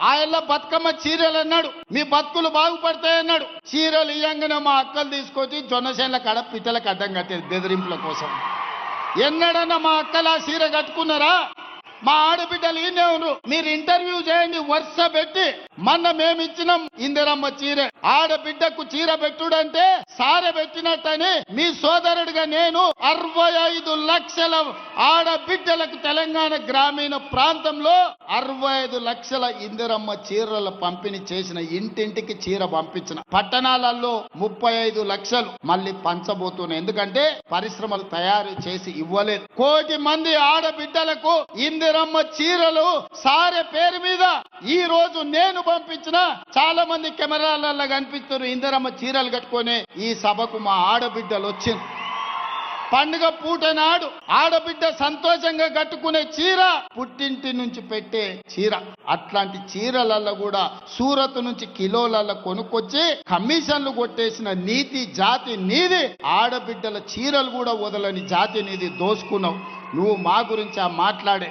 ఆయన బతుకమ్మ చీరలు అన్నాడు, మీ బతుకులు బాగుపడతాయన్నాడు. చీరలు ఇయ్యంగానే మా అక్కలు తీసుకొచ్చి జొన్నసేన్ల కాడ పిట్టలకు అడ్డం కట్టేది బెదిరింపుల కోసం. ఎన్నడన్నా మా అక్కలు ఆ చీర కట్టుకున్నారా? మా ఆడబిడ్డలు ఈయనే ఉన్నారు, మీరు ఇంటర్వ్యూ చేయండి. వరుస పెట్టి మొన్న మేమిచ్చినాం ఇందిరమ్మ చీర. ఆడబిడ్డకు చీర పెట్టుడంటే సారె పెట్టినట్టని మీ సోదరుడిగా నేను 65 లక్షల ఆడబిడ్డలకు తెలంగాణ గ్రామీణ ప్రాంతంలో 65 లక్షల ఇందిరమ్మ చీరల పంపిణీ చేసిన, ఇంటింటికి చీర పంపించిన. పట్టణాలలో 35 లక్షలు మళ్ళీ పంచబోతున్నాయి, ఎందుకంటే పరిశ్రమలు తయారు చేసి ఇవ్వలేదు. 1 కోటి మంది ఆడబిడ్డలకు ఇందిరమ్మ చీరలు సారె పేరు మీద ఈ రోజు నేను పంపించిన. చాలా మంది కెమెరాలలో కనిపిస్తున్నారు ఇందిరమ్మ చీరలు కట్టుకొని. ఈ సభకు మా ఆడబిడ్డలు వచ్చింది. పండుగ పూట నాడు ఆడబిడ్డ సంతోషంగా కట్టుకునే చీర పుట్టింటి నుంచి పెట్టే చీర. అట్లాంటి చీరలలో కూడా సూరత్ నుంచి కిలోలలో కొనుక్కొచ్చి కమిషన్లు కొట్టేసిన నీతి జాతి నీది. ఆడబిడ్డల చీరలు కూడా వదలని జాతి నీది దోసుకున్నావు. నువ్వు మా గురించి మాట్లాడే